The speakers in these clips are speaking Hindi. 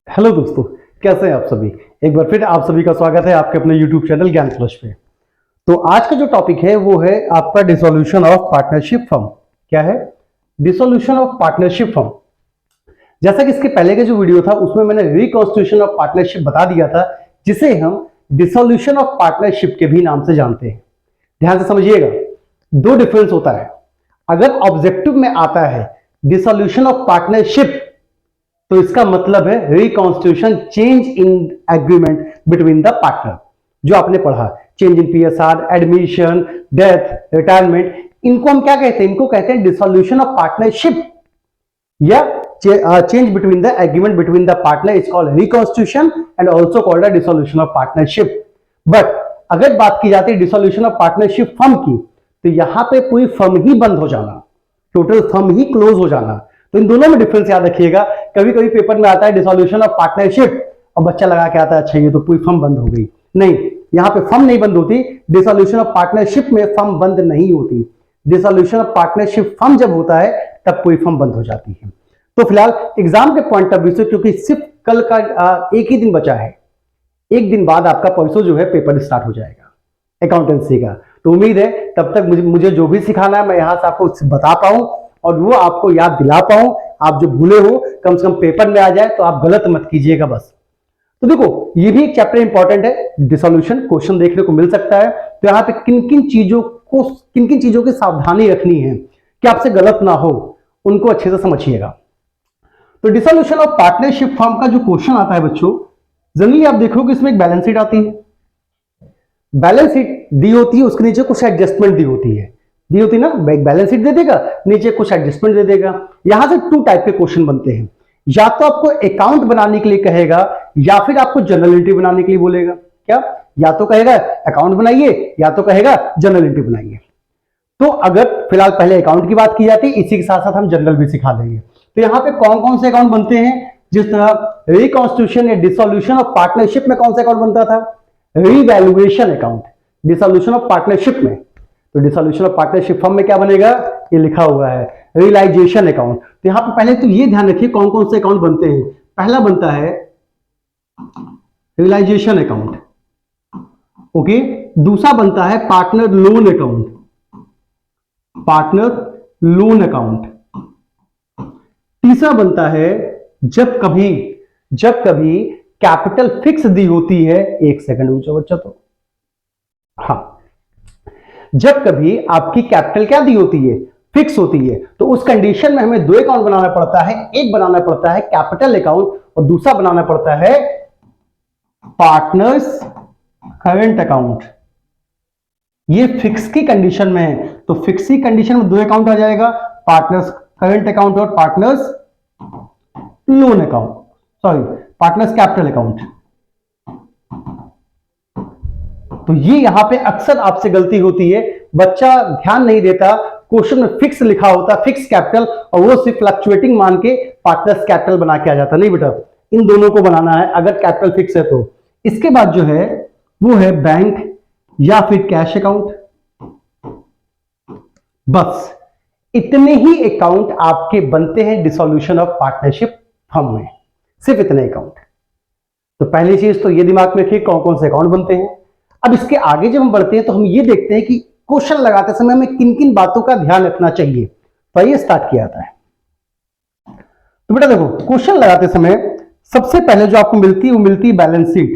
हेलो दोस्तों, कैसे हैं आप सभी। एक बार फिर आप सभी का स्वागत है आपके अपने यूट्यूब चैनल ज्ञान फ्लश पे। तो आज का जो टॉपिक है वो है आपका डिसोल्यूशन ऑफ पार्टनरशिप फर्म। क्या है? Dissolution of partnership firm. जैसा कि इसके पहले का जो वीडियो था उसमें मैंने रिकॉन्स्टिट्यूशन ऑफ पार्टनरशिप बता दिया था, जिसे हम डिसोल्यूशन ऑफ पार्टनरशिप के भी नाम से जानते हैं। ध्यान से समझिएगा, दो डिफरेंस होता है। अगर ऑब्जेक्टिव में आता है डिसोल्यूशन ऑफ पार्टनरशिप, तो इसका मतलब है reconstitution, change in agreement between the partner. जो आपने पढ़ा, change in PSR, admission, death, retirement, इनको हम क्या कहते हैं? इनको कहते हैं डिसोल्यूशन ऑफ पार्टनरशिप या change between the agreement between the partner is called reconstitution and also called the dissolution of partnership. But अगर बात की जाती है डिसोल्यूशन ऑफ पार्टनरशिप फर्म की, तो यहां पे पूरी फर्म ही बंद हो जाना, टोटल फर्म ही क्लोज हो जाना। तो इन दोनों में डिफरेंस याद रखिएगा। कभी कभी पेपर में आता है डिसोल्यूशन ऑफ पार्टनरशिप और बच्चा लगा के आता है अच्छा ये तो पूरी फर्म बंद हो गई। नहीं, यहां पे फर्म नहीं बंद होती। डिसोल्यूशन ऑफ पार्टनरशिप में फर्म बंद नहीं होती। डिसोल्यूशन ऑफ पार्टनरशिप फर्म जब होता है तब पूरी फर्म बंद हो जाती है। तो फिलहाल एग्जाम के पॉइंट ऑफ व्यू से, क्योंकि सिर्फ कल का एक ही दिन बचा है, एक दिन बाद आपका परसों जो है पेपर स्टार्ट हो जाएगा अकाउंटेंसी का। तो उम्मीद है तब तक मुझे जो भी सिखाना है मैं यहां से आपको बता पाऊं और वो आपको याद दिला पाऊं। आप जो भूले हो कम से कम पेपर में आ जाए, तो आप गलत मत कीजिएगा बस। तो देखो, ये भी एक चैप्टर इंपॉर्टेंट है, डिसोल्यूशन क्वेश्चन देखने को मिल सकता है। तो यहां पे किन किन चीजों की सावधानी रखनी है कि आपसे गलत ना हो, उनको अच्छे से समझिएगा। तो डिसोल्यूशन ऑफ पार्टनरशिप फर्म का जो क्वेश्चन आता है बच्चों, जनरली आप देखोगे इसमें एक बैलेंस शीट आती है। बैलेंस शीट दी होती है, उसके नीचे कुछ एडजस्टमेंट दी होती ना, बैलेंस शीट दे देगा, नीचे कुछ एडजस्टमेंट दे देगा। यहां से टू टाइप के क्वेश्चन बनते हैं। या तो आपको अकाउंट बनाने के लिए कहेगा या फिर आपको जर्नल एंट्री बनाने के लिए बोलेगा। क्या? या तो कहेगा अकाउंट बनाइए या तो कहेगा जर्नल एंट्री बनाइए। तो अगर फिलहाल पहले अकाउंट की बात की जाती है, इसी के साथ साथ हम जनरल भी सिखा देंगे। तो यहां पे कौन कौन से अकाउंट बनते हैं? जिस तरह रिकॉन्स्टिट्यूशन या डिसोल्यूशन ऑफ पार्टनरशिप में कौन सा अकाउंट बनता था? Revaluation account. Dissolution of partnership में, तो डिसोल्यूशन ऑफ पार्टनरशिप फर्म में क्या बनेगा? ये लिखा हुआ है रियलाइजेशन अकाउंट। तो यहां पे पहले तो ये ध्यान रखिए कौन कौन से अकाउंट बनते हैं। पहला बनता है रियलाइजेशन अकाउंट, ओके। दूसरा बनता है partner loan account, partner loan account. तीसरा बनता है जब कभी कैपिटल फिक्स दी होती है। एक सेकंड ऊंचा बच्चा, तो हाँ, जब कभी आपकी कैपिटल क्या दी होती है? फिक्स होती है। तो उस कंडीशन में हमें दो अकाउंट बनाना पड़ता है। एक बनाना पड़ता है कैपिटल अकाउंट और दूसरा बनाना पड़ता है पार्टनर्स करंट अकाउंट। ये फिक्स की कंडीशन में है, तो फिक्स की कंडीशन में दो अकाउंट आ जाएगा, पार्टनर्स करंट अकाउंट और partners loan account, sorry partners capital account. तो ये यहां पे अक्सर आपसे गलती होती है, बच्चा ध्यान नहीं देता। क्वेश्चन में फिक्स लिखा होता, फिक्स कैपिटल, और वो सिर्फ फ्लक्चुएटिंग मान के पार्टनर्स कैपिटल बना के आ जाता। नहीं बेटा, इन दोनों को बनाना है अगर कैपिटल फिक्स है तो। इसके बाद जो है वो है बैंक या फिर कैश अकाउंट। बस इतने ही अकाउंट आपके बनते हैं डिसोल्यूशन ऑफ पार्टनरशिप फर्म में, सिर्फ इतने अकाउंट। तो पहली चीज तो ये दिमाग में रखिए कौन कौन से अकाउंट बनते हैं। अब इसके आगे जब हम बढ़ते हैं तो हम ये देखते हैं कि क्वेश्चन लगाते समय हमें किन किन बातों का ध्यान रखना चाहिए। तो ये स्टार्ट किया जाता है। तो बेटा देखो, क्वेश्चन लगाते समय सबसे पहले जो आपको मिलती है वो मिलती है बैलेंस शीट।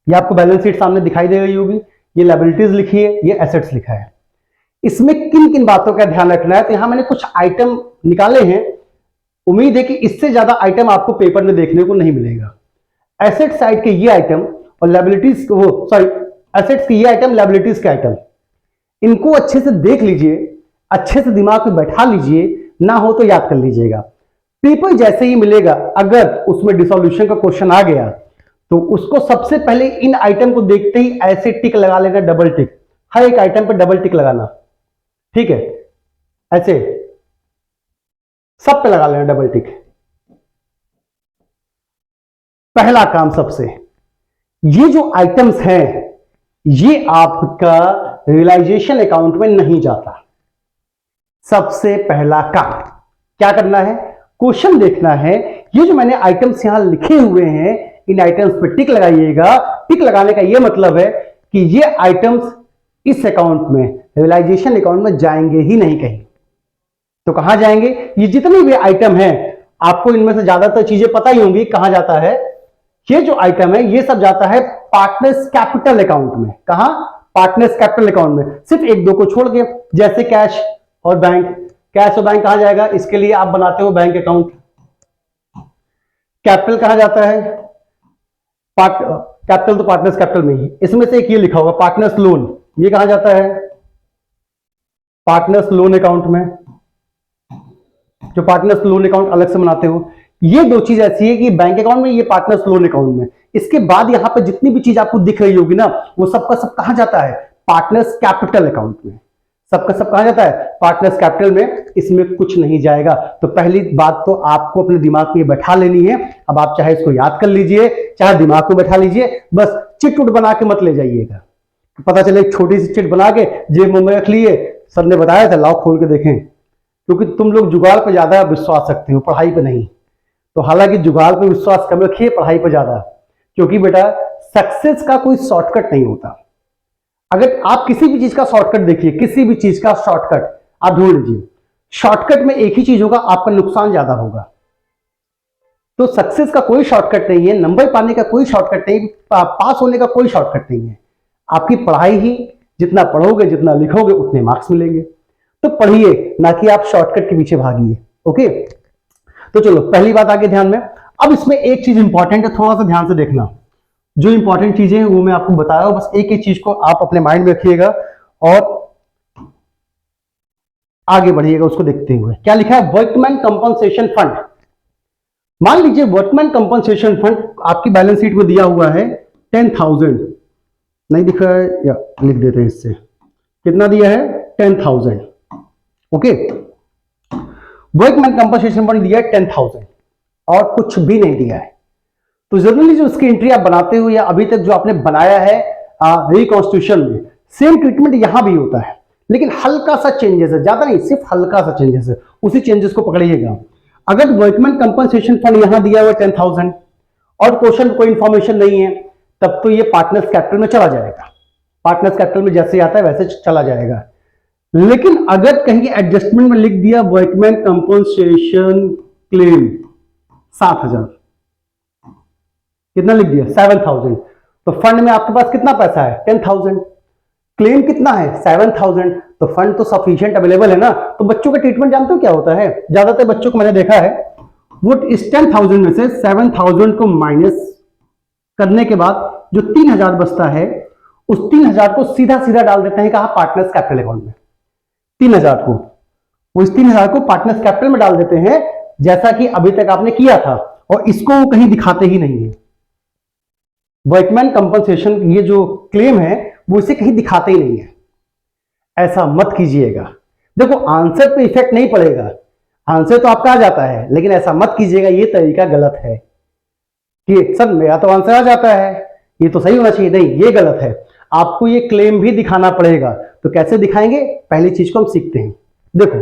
ये आपको बैलेंस शीट सामने दिखाई दे रही होगी। ये लायबिलिटीज लिखी है, ये एसेट्स लिखा है। इसमें किन किन बातों का ध्यान रखना है, तो यहां मैंने कुछ आइटम निकाले हैं। उम्मीद है कि इससे ज्यादा आइटम आपको पेपर में देखने को नहीं मिलेगा। एसेट साइड के ये आइटम और लायबिलिटीज, वो सॉरी, एसेट्स के ये आइटम, लायबिलिटीज के आइटम, इनको अच्छे से देख लीजिए, अच्छे से दिमाग में बैठा लीजिए, ना हो तो याद कर लीजिएगा। पेपर जैसे ही मिलेगा, अगर उसमें डिसोल्यूशन का क्वेश्चन आ गया तो उसको सबसे पहले इन आइटम को देखते ही ऐसे टिक लगा लेना, डबल टिक, हर एक आइटम पर डबल टिक लगाना, ठीक है? ऐसे सब पे लगा लेना डबल टिक। पहला काम सबसे, ये जो आइटम्स हैं ये आपका रियलाइजेशन अकाउंट में नहीं जाता। सबसे पहला काम क्या करना है? क्वेश्चन देखना है ये जो मैंने आइटम्स यहां लिखे हुए हैं, इन आइटम्स पे टिक लगाइएगा। टिक लगाने का ये मतलब है कि ये आइटम्स इस अकाउंट में, रियलाइजेशन अकाउंट में जाएंगे ही नहीं कहीं। तो कहां जाएंगे? ये जितने भी आइटम हैं, आपको इनमें से ज्यादातर चीजें पता ही होंगी कहां जाता है। ये जो आइटम है ये सब जाता है पार्टनर्स कैपिटल अकाउंट में। कहां? पार्टनर्स कैपिटल अकाउंट में, सिर्फ एक दो को छोड़ के, जैसे कैश और बैंक। कैश और बैंक कहां जाएगा? इसके लिए आप बनाते हो बैंक अकाउंट। कैपिटल कहां जाता है? कैपिटल तो पार्टनर्स कैपिटल में ही। इसमें से एक ये लिखा होगा पार्टनर्स लोन, ये कहां जाता है? पार्टनर्स लोन अकाउंट में। जो पार्टनर्स लोन अकाउंट अलग से बनाते हो, ये दो चीज ऐसी है कि बैंक अकाउंट में, ये पार्टनर्स लोन अकाउंट में। इसके बाद यहां पे जितनी भी चीज आपको दिख रही होगी ना, वो सबका सब कहां जाता है? पार्टनर्स कैपिटल अकाउंट में। सबका सब कहां जाता है? पार्टनर्स कैपिटल में। इसमें कुछ नहीं जाएगा। तो पहली बात तो आपको अपने दिमाग में बैठा लेनी है। अब आप चाहे इसको याद कर लीजिए, चाहे दिमाग में बैठा लीजिए, बस चिट उट बना के मत ले जाइएगा। पता चले एक छोटी सी चिट बना के जेब में रख लिए, सर ने बताया था लाओ खोल के देखें। क्योंकि तुम लोग जुगाड़ पर ज्यादा विश्वास रखते हो, पढ़ाई पे नहीं। तो हालांकि जुगाड़ पे विश्वास कम रखिए, पढ़ाई पे ज्यादा। क्योंकि बेटा सक्सेस का कोई शॉर्टकट नहीं होता। अगर आप किसी भी चीज का शॉर्टकट देखिए, किसी भी चीज का शॉर्टकट आप ढूंढ लीजिए, शॉर्टकट में एक ही चीज होगा, आपका नुकसान ज्यादा होगा। तो सक्सेस का कोई शॉर्टकट नहीं है, नंबर पाने का कोई शॉर्टकट नहीं, पास होने का कोई शॉर्टकट नहीं है। आपकी पढ़ाई ही, जितना पढ़ोगे, जितना लिखोगे, उतने मार्क्स मिलेंगे। तो पढ़िए, ना कि आप शॉर्टकट के पीछे भागिए। ओके, तो चलो पहली बात आगे ध्यान में। अब इसमें एक चीज इंपॉर्टेंट है, थोड़ा सा ध्यान से देखना। जो इंपॉर्टेंट चीजें हैं वो मैं आपको बता रहा हूं, बस एक एक चीज को आप अपने माइंड में रखिएगा और आगे बढ़िएगा उसको देखते हुए। क्या लिखा है? Workman compensation fund. मान लीजिए वर्कमैन कंपनसेशन फंड आपकी बैलेंस शीट में दिया हुआ है 10,000। नहीं दिख रहा है या लिख देते हैं इससे, कितना दिया है? 10,000। ओके, वर्कमैन कंपनसेशन फंड दिया है 10,000 और कुछ भी नहीं दिया है। तो जनरली जो उसकी एंट्री आप बनाते हो या अभी तक जो आपने बनाया है रिकॉन्स्टिट्यूशन में, सेम ट्रीटमेंट यहां भी होता है, लेकिन हल्का सा चेंजेस है, ज्यादा नहीं, सिर्फ हल्का सा चेंजेस है। उसी चेंजेस को पकड़िएगा। अगर वर्कमैन कंपनसेशन फंड यहां दिया हुआ 10,000 और क्वेश्चन कोई इंफॉर्मेशन नहीं है, तब तो ये पार्टनर्स कैपिटल में चला जाएगा। पार्टनर्स कैपिटल में जैसे आता है वैसे चला जाएगा। लेकिन अगर कहीं एडजस्टमेंट में लिख दिया वर्कमैन कंपनसेशन क्लेम 7,000, कितना लिख दिया? 7,000, तो फंड में आपके पास कितना पैसा है? 10,000। क्लेम कितना है? 7,000। तो फंड तो सफिशिएंट अवेलेबल है ना। तो बच्चों का ट्रीटमेंट जानते हो क्या होता है? ज्यादातर बच्चों को मैंने देखा है, वो इस 10,000 में से 7,000 को माइनस करने के बाद जो 3,000 बचता है, उस 3,000 को सीधा सीधा डाल देते हैं कहा? पार्टनर्स कैपिटल अकाउंट में। 3,000 को, वो इस 3,000 को पार्टनर्स कैपिटल में डाल देते हैं, जैसा कि अभी तक आपने किया था। और इसको वो कहीं दिखाते ही नहीं है। वर्कमैन कंपनसेशन ये जो क्लेम है वो इसे कहीं दिखाते ही नहीं है। ऐसा मत कीजिएगा। देखो आंसर पे इफेक्ट नहीं पड़ेगा, आंसर तो आपका आ जाता है, लेकिन ऐसा मत कीजिएगा, ये तरीका गलत है कि सर मेरा तो आंसर आ जाता है, ये तो सही होना चाहिए। नहीं, ये गलत है। आपको ये क्लेम भी दिखाना पड़ेगा। तो कैसे दिखाएंगे? पहली चीज को हम सीखते हैं। देखो,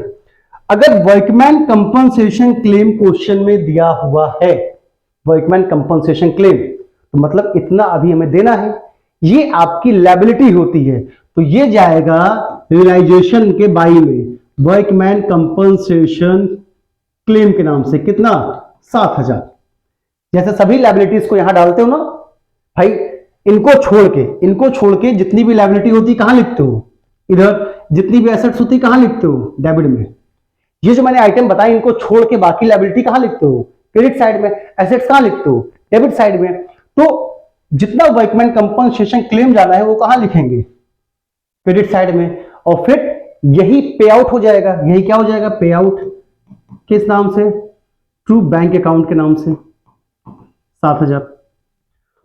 अगर वर्कमैन कंपनसेशन क्लेम क्वेश्चन में दिया हुआ है, वर्कमैन कंपनसेशन क्लेम, तो मतलब इतना अभी हमें देना है, ये आपकी लायबिलिटी होती है। तो ये जाएगा रियलाइजेशन के बाई में, वर्कमैन कंपनसेशन क्लेम के नाम से। कितना? 7,000। जैसे सभी लायबिलिटीज को यहां डालते हो ना भाई, इनको छोड़ के जितनी भी लायबिलिटी होती है कहां लिखते हो? इधर। जितनी भी एसेट्स होती है कहां लिखते हो? डेबिट में। ये जो मैंने आइटम बताया, इनको छोड़ के बाकी लायबिलिटी कहां लिखते हो? क्रेडिट साइड में। एसेट्स कहां लिखते हो? डेबिट साइड में। तो जितना वर्कमैन कंपनसेशन क्लेम जाना है वो कहां लिखेंगे? क्रेडिट साइड में। और फिर यही पे आउट हो जाएगा। यही क्या हो जाएगा? पे आउट। किस नाम से? ट्रू बैंक अकाउंट के नाम से 7,000।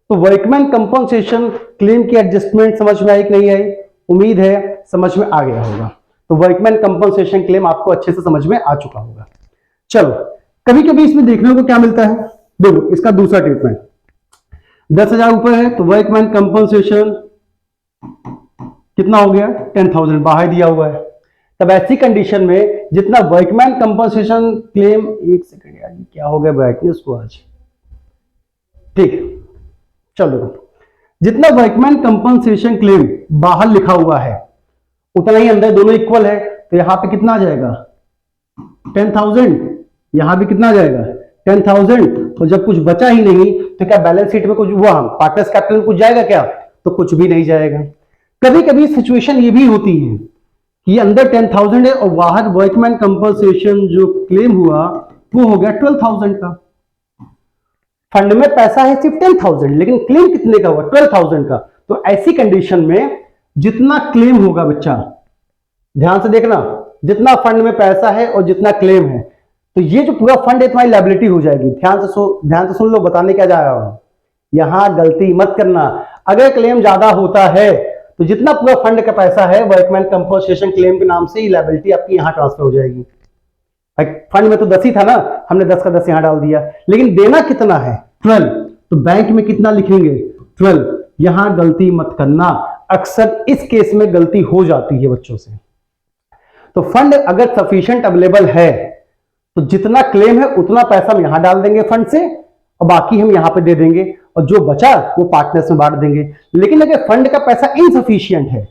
तो वर्कमैन कंपनसेशन क्लेम की एडजस्टमेंट समझ में आई कि नहीं आई? उम्मीद है समझ में आ गया होगा। तो वर्कमैन कंपनसेशन क्लेम आपको अच्छे से समझ में आ चुका होगा। चलो, कभी कभी इसमें देखने को क्या मिलता है, देखो इसका दूसरा ट्रीटमेंट। 10,000 ऊपर है तो वर्कमैन कंपनसेशन कितना हो गया? 10,000 बाहर दिया हुआ है। तब ऐसी कंडीशन में जितना वर्कमैन कंपनसेशन क्लेम, एक सेकंड यार क्या हो गया ब्राइटनेस को आज, ठीक, चलो देखो, जितना वर्कमैन कंपनसेशन क्लेम बाहर लिखा हुआ है उतना ही अंदर दोनों इक्वल है, तो यहां पे कितना आ जाएगा 10,000, यहां भी कितना आ जाएगा 10,000। तो जब कुछ बचा ही नहीं तो क्या बैलेंस शीट में कुछ वो पार्टनर्स कैपिटल में कुछ जाएगा क्या, तो कुछ भी नहीं जाएगा। कभी कभी सिचुएशन ये भी होती है कि अंदर 10,000 है और बाहर वर्कमैन कंपनसेशन जो क्लेम हुआ वो हो गया 12,000 का। फंड में पैसा है सिर्फ 10,000 लेकिन क्लेम कितने का हुआ 12,000 का। तो ऐसी कंडीशन में जितना क्लेम होगा, बच्चा ध्यान से देखना, जितना फंड में पैसा है और जितना क्लेम है, तो ये जो पूरा फंड है तुम्हारी लायबिलिटी हो जाएगी। ध्यान से सुन लो, बताने क्या जा रहा हूं, यहां गलती मत करना। अगर क्लेम ज्यादा होता है तो जितना पूरा फंड का पैसा है वर्कमैन कंपनसेशन क्लेम के नाम से ही लायबिलिटी आपकी यहां ट्रांसफर हो जाएगी। फंड में तो 10 ही था ना, हमने 10 का 10 यहां डाल दिया, लेकिन देना कितना है 12, तो बैंक में कितना लिखेंगे 12। यहां गलती मत करना, अक्सर इस केस में गलती हो जाती है बच्चों से। तो फंड अगर सफिशिएंट अवेलेबल है तो जितना क्लेम है उतना पैसा हम यहां डाल देंगे फंड से और बाकी हम यहां पे दे देंगे और जो बचा वो पार्टनर्स में बांट देंगे। लेकिन अगर फंड का पैसा इनसफिशिएंट है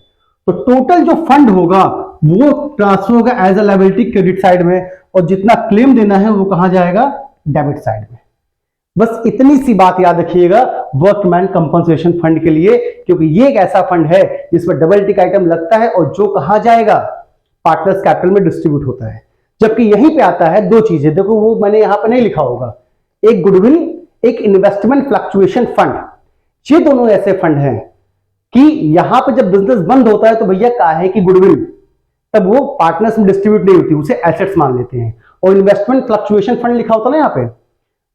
तो टोटल जो फंड होगा वो ट्रांसफर होगा as a liability credit side में, और जितना क्लेम देना है वो कहां जाएगा डेबिट साइड में। बस इतनी सी बात याद रखिएगा वर्कमैन कंपनसेशन फंड के लिए, क्योंकि ये एक ऐसा फंड है जिसमें डबल टिक आइटम लगता है और जो कहां जाएगा पार्टनर्स कैपिटल में डिस्ट्रीब्यूट होता है। जबकि यहीं पे आता है दो चीजें, देखो वो मैंने यहां पे नहीं लिखा होगा, एक गुडविल, एक इन्वेस्टमेंट फ्लक्चुएशन फंड। ये दोनों ऐसे फंड हैं कि यहां पे जब बिजनेस बंद होता है तो भैया कहा है कि गुडविल, तब वो पार्टनर्स में डिस्ट्रीब्यूट नहीं होती, उसे एसेट्स मान लेते हैं। और इन्वेस्टमेंट फ्लक्चुएशन फंड लिखा होता ना यहाँ पे,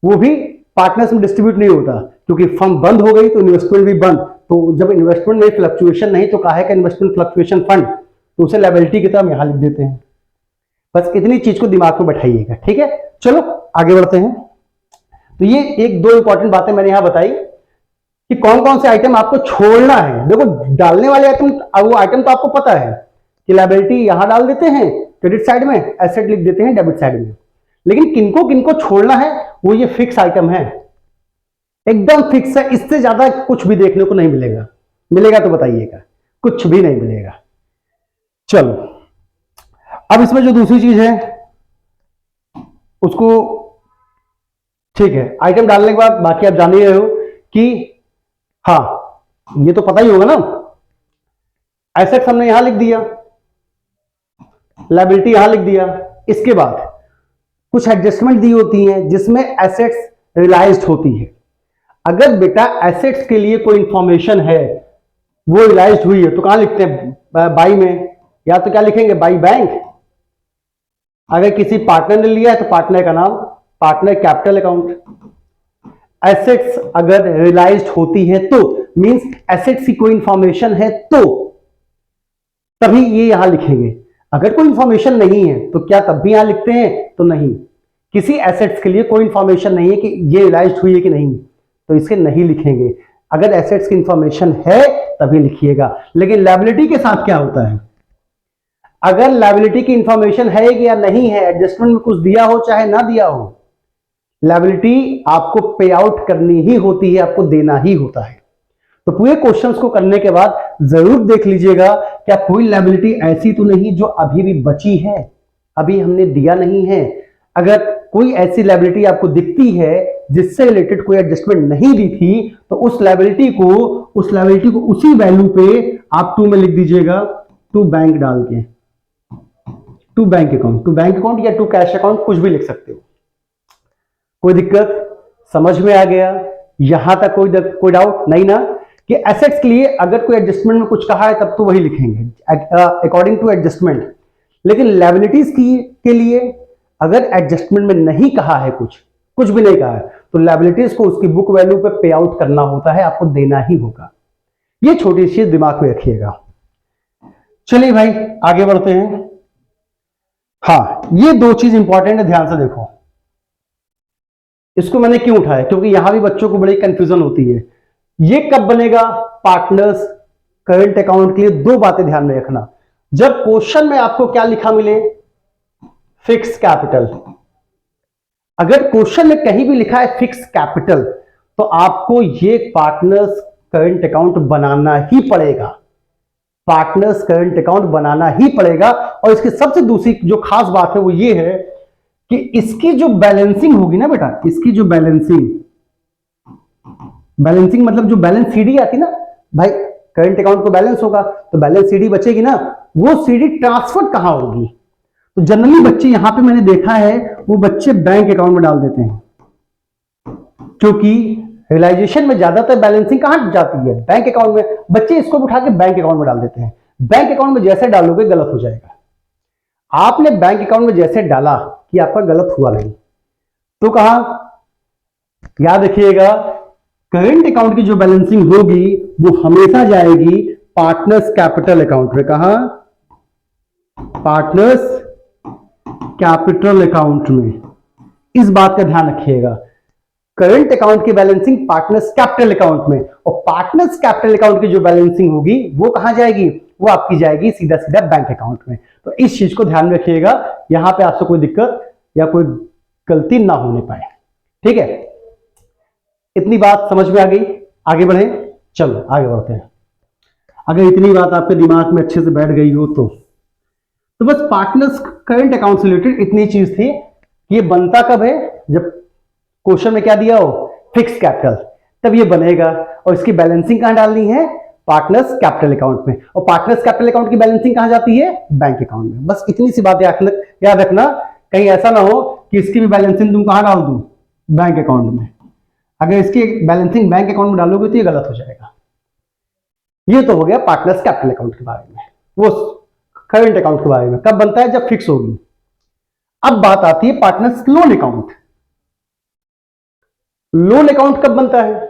वो भी पार्टनर्स में डिस्ट्रीब्यूट नहीं होता, क्योंकि फर्म बंद हो गई तो इन्वेस्टमेंट भी बंद। तो जब इन्वेस्टमेंट में फ्लक्चुएशन नहीं तो कहा है कि इन्वेस्टमेंट फ्लक्चुएशन फंड, तो उसे लायबिलिटी की तरह यहां लिख देते हैं। बस इतनी चीज को दिमाग में बैठाइएगा, ठीक है। चलो आगे बढ़ते हैं। तो ये एक दो इंपॉर्टेंट बातें मैंने यहां बताई कि कौन कौन से आइटम आपको छोड़ना है। देखो डालने वाले आइटम, वो आइटम तो आपको पता है कि लायबिलिटी यहां डाल देते हैं क्रेडिट साइड में, एसेट लिख देते हैं डेबिट साइड में, लेकिन किनको किनको छोड़ना है वो ये फिक्स आइटम है, एकदम फिक्स है। इससे ज्यादा कुछ भी देखने को नहीं मिलेगा, मिलेगा तो बताइएगा, कुछ भी नहीं मिलेगा। चलो अब इसमें जो दूसरी चीज है उसको, ठीक है, आइटम डालने के बाद बाकी आप जान ही रहे हो कि हाँ ये तो पता ही होगा ना, एसेट्स हमने यहां लिख दिया, लायबिलिटी यहां लिख दिया। इसके बाद कुछ एडजस्टमेंट दी होती हैं जिसमें एसेट्स रियलाइज्ड होती है। अगर बेटा एसेट्स के लिए कोई इंफॉर्मेशन है वो रियलाइज्ड हुई है तो कहां लिखते हैं, बाई में, या तो क्या लिखेंगे बाई बैंक। अगर किसी पार्टनर ने लिया है तो पार्टनर का नाम, पार्टनर कैपिटल अकाउंट। एसेट्स अगर रियलाइज्ड होती है तो मींस एसेट्स की कोई इंफॉर्मेशन है तो तभी ये यहां लिखेंगे। अगर कोई इंफॉर्मेशन नहीं है तो क्या तब भी यहां लिखते हैं, तो नहीं। किसी एसेट्स के लिए कोई इंफॉर्मेशन नहीं है कि ये रियलाइज्ड हुई है कि नहीं, तो इसके नहीं लिखेंगे। अगर एसेट्स की इंफॉर्मेशन है तभी लिखिएगा। लेकिन लायबिलिटी के साथ क्या होता है, अगर लायबिलिटी की इंफॉर्मेशन है कि या नहीं है, एडजस्टमेंट में कुछ दिया हो चाहे ना दिया हो, लायबिलिटी आपको पे आउट करनी ही होती है, आपको देना ही होता है। तो पूरे क्वेश्चंस को करने के बाद जरूर देख लीजिएगा क्या कोई लायबिलिटी ऐसी तो नहीं जो अभी भी बची है, अभी हमने दिया नहीं है। अगर कोई ऐसी लायबिलिटी आपको दिखती है जिससे रिलेटेड कोई एडजस्टमेंट नहीं दी थी, तो उस लायबिलिटी को उसी वैल्यू पे आप टू में लिख दीजिएगा, टू बैंक डाल के, टू बैंक अकाउंट या टू कैश अकाउंट, कुछ भी लिख सकते हो। कोई दिक्कत, समझ में आ गया? यहां तक कोई डाउट नहीं ना? कि एसेट्स के लिए अगर कोई एडजस्टमेंट में कुछ कहा है तब तो वही लिखेंगे अकॉर्डिंग टू एडजस्टमेंट। लेकिन लायबिलिटीज के लिए अगर एडजस्टमेंट में नहीं कहा है, कुछ भी नहीं कहा है, तो लायबिलिटीज को उसकी बुक वैल्यू पे पे आउट करना होता है, आपको देना ही होगा। ये छोटी सी दिमाग में रखिएगा। चलिए भाई आगे बढ़ते हैं। हाँ ये दो चीज इंपॉर्टेंट है, ध्यान से देखो। इसको मैंने क्यों उठाया, क्योंकि यहां भी बच्चों को बड़ी कंफ्यूजन होती है। ये कब बनेगा पार्टनर्स करंट अकाउंट के लिए, दो बातें ध्यान में रखना। जब क्वेश्चन में आपको क्या लिखा मिले, फिक्स कैपिटल, अगर क्वेश्चन में कहीं भी लिखा है फिक्स कैपिटल तो आपको ये पार्टनर्स करंट अकाउंट बनाना ही पड़ेगा, पार्टनर्स करंट अकाउंट बनाना ही पड़ेगा। और इसकी सबसे दूसरी जो खास बात है वो ये है कि इसकी जो बैलेंसिंग होगी ना बेटा, इसकी जो बैलेंसिंग मतलब जो बैलेंस सीडी आती ना भाई, करंट अकाउंट को बैलेंस होगा तो बैलेंस सीडी बचेगी ना, वो सीडी ट्रांसफर कहां होगी? तो जनरली बच्चे यहां पे मैंने देखा है वो बच्चे बैंक अकाउंट में डाल देते हैं, क्योंकि रियलाइजेशन में ज्यादातर बैलेंसिंग कहां जाती है, बैंक अकाउंट में। बच्चे इसको उठा के बैंक अकाउंट में डाल देते हैं। बैंक अकाउंट में जैसे डालोगे गलत हो जाएगा। आपने बैंक अकाउंट में जैसे डाला कि आपका गलत हुआ नहीं, तो कहा याद रखिएगा, करंट अकाउंट की जो बैलेंसिंग होगी वो हमेशा जाएगी पार्टनर्स कैपिटल अकाउंट में। कहा? पार्टनर्स कैपिटल अकाउंट में। इस बात का ध्यान रखिएगा, करंट अकाउंट की बैलेंसिंग पार्टनर्स कैपिटल अकाउंट में, और पार्टनर्स कैपिटल अकाउंट की जो बैलेंसिंग होगी वो कहां जाएगी? वो आपकी जाएगी सीधा सीधा बैंक अकाउंट में। तो इस चीज को ध्यान रखिएगा, यहां पे आपसे कोई दिक्कत या कोई गलती ना होने पाए। ठीक है, इतनी बात समझ में आ गई? आगे बढ़े, चलो आगे बढ़ते हैं। अगर इतनी बात आपके दिमाग में अच्छे से बैठ गई हो तो बस पार्टनर्स करंट अकाउंट से रिलेटेड इतनी चीज थी। ये बनता कब है? जब क्वेश्चन में क्या दिया हो, फिक्स कैपिटल, तब ये बनेगा। और इसकी बैलेंसिंग कहां डालनी है? पार्टनर्स कैपिटल अकाउंट में। और पार्टनर्स कैपिटल अकाउंट की बैलेंसिंग कहां जाती है? बैंक अकाउंट में। बस इतनी सी बात याद रखना, कहीं ऐसा ना हो कि इसकी भी बैलेंसिंग तुम कहां डाल दूं? बैंक अकाउंट में। अगर इसकी बैलेंसिंग बैंक अकाउंट में डालोगे तो ये गलत हो जाएगा। ये तो हो गया पार्टनर्स कैपिटल अकाउंट के बारे में, वो करंट अकाउंट के बारे में। कब बनता है? जब फिक्स होगी। अब बात आती है partners loan account. Loan account कब बनता है?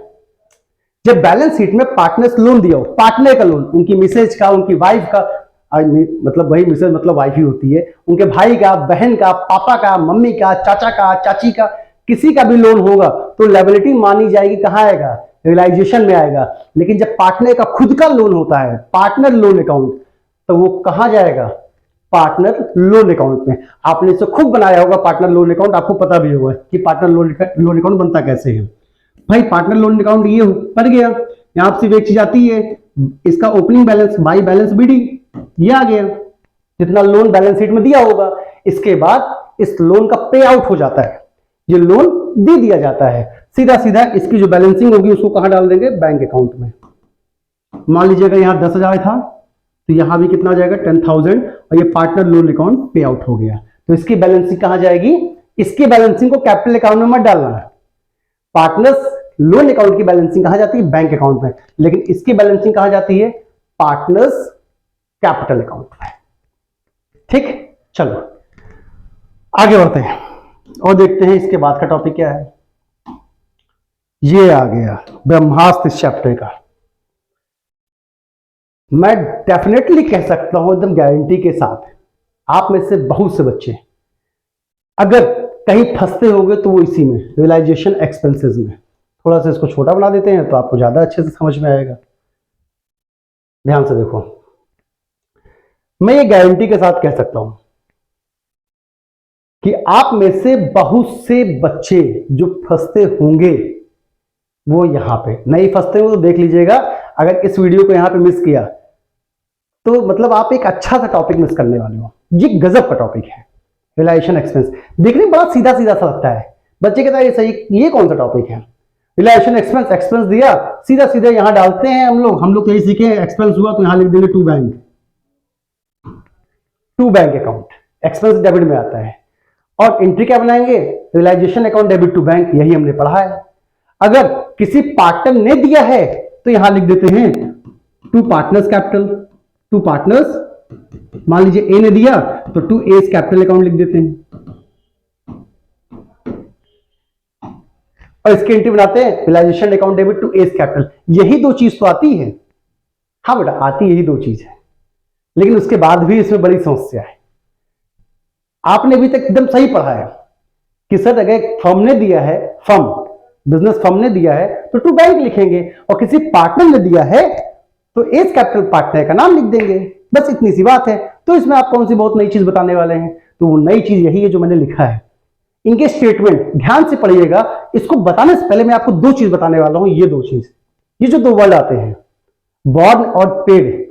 जब बैलेंस शीट में पार्टनर्स लोन दिया हो, पार्टनर का लोन, उनकी मिसेज का, उनकी वाइफ का, मतलब वही मिसेज मतलब वाइफ ही होती है, उनके भाई का, बहन का, पापा का, मम्मी का, चाचा का, चाची का, किसी का भी लोन होगा तो लायबिलिटी मानी जाएगी। कहां आएगा? रियलाइजेशन में आएगा। लेकिन जब पार्टनर का खुद का लोन होता है, पार्टनर लोन अकाउंट, तो वो कहां जाएगा? पार्टनर लोन अकाउंट में। आपने इसे खूब बनाया होगा पार्टनर लोन अकाउंट, आपको पता भी होगा कि पार्टनर लोन अकाउंट बनता कैसे है। भाई पार्टनर लोन अकाउंट ये पड़ गया, यहां सिर्फ एक चीज आती है, इसका opening balance by balance BD, ये आ गया जितना लोन बैलेंस शीट में दिया होगा। इसके बाद इस लोन का पे आउट हो जाता है, ये लोन दे दिया जाता है। सीधा सीधा इसकी जो बैलेंसिंग होगी उसको कहां डाल देंगे? बैंक अकाउंट में। मान लीजिएगा यहां 10,000 था तो यहां भी कितना जाएगा? 10,000, और ये पार्टनर लोन अकाउंट पे आउट हो गया। तो इसकी बैलेंसिंग कहां जाएगी? इसकी बैलेंसिंग को कैपिटल अकाउंट में मत डालना है। पार्टनर्स लोन अकाउंट की बैलेंसिंग कहां जाती है? बैंक अकाउंट में। लेकिन इसकी बैलेंसिंग कहां जाती है? पार्टनर्स कैपिटल अकाउंट में। ठीक, चलो आगे बढ़ते हैं और देखते हैं इसके बाद का टॉपिक क्या है। ये आ गया ब्रह्मास्त्र इस चैप्टर का। मैं डेफिनेटली कह सकता हूं एकदम गारंटी के साथ, आप में से बहुत से बच्चे अगर कहीं फंसते होंगे तो वो इसी में, रियलाइजेशन एक्सपेंसेस में। थोड़ा सा इसको छोटा बना देते हैं तो आपको ज्यादा अच्छे से समझ में आएगा। ध्यान से देखो, मैं ये गारंटी के साथ कह सकता हूं कि आप में से बहुत से बच्चे जो फंसते होंगे वो यहां पे नहीं फंसते हो तो देख लीजिएगा। अगर इस वीडियो को यहां पे मिस किया तो मतलब आप एक अच्छा सा टॉपिक मिस करने वाले हो। ये गजब का टॉपिक है रियलाइजेशन एक्सपेंस। देखने में बड़ा सीधा सीधा सा लगता है, बच्चे कहता है ये सही, ये कौन सा टॉपिक है? रियलाइजेशन एक्सपेंस, एक्सपेंस दिया सीधा सीधा यहां डालते हैं हम लोग तो यही सीखे, एक्सपेंस हुआ तो यहां लिख देंगे to bank account, expense debit में आता है। और एंट्री क्या बनाएंगे? Realisation account debit to bank, यही हमने पढ़ा है। अगर किसी पार्टनर ने दिया है तो यहां लिख देते हैं to partners capital, to partners, मान लीजिए ए ने दिया तो टू एज कैपिटल अकाउंट लिख देते हैं और इसकी एंट्री बनाते हैं realisation account debit to A's capital. यही दो चीज तो आती है। हाँ बेटा, आती यही दो चीज है, लेकिन उसके बाद भी इसमें बड़ी समस्या है। आपने अभी तक एकदम सही पढ़ा है कि सर अगर फर्म ने दिया है, फर्म बिजनेस फर्म ने दिया है तो टू बैंक लिखेंगे, और किसी पार्टनर ने दिया है तो एज कैपिटल पार्टनर का नाम लिख देंगे। बस इतनी सी बात है। तो इसमें आप कौन सी बहुत नई चीज बताने वाले हैं? तो वो नई चीज यही है जो मैंने लिखा है। इनके स्टेटमेंट ध्यान से पढ़िएगा। इसको बताने से पहले मैं आपको दो चीज बताने वाला हूं, ये दो चीज, ये जो दो वर्ड आते हैं बॉर्न और paid,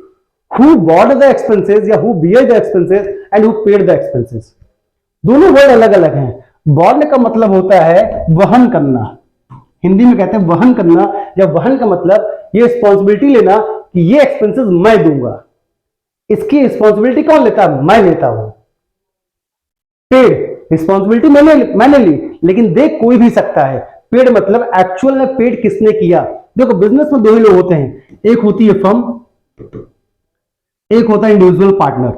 who bored the expenses या who bear the expenses and who paid the expenses, दोनों वर्ड अलग अलग हैं। बॉर्न का मतलब होता है वहन करना, हिंदी में कहते हैं वहन करना, या वहन का मतलब ये रिस्पॉन्सिबिलिटी लेना कि ये एक्सपेंसेस मैं दूंगा। इसकी रिस्पॉन्सिबिलिटी कौन लेता है? मैं लेता हूं। पेड रिस्पॉन्सिबिलिटी मैंने ली, लेकिन दे कोई भी सकता है। पेड मतलब एक्चुअल में पेड किसने किया। देखो बिजनेस में दो ही लोग होते हैं, एक होती है फर्म, एक होता है इंडिविजुअल पार्टनर।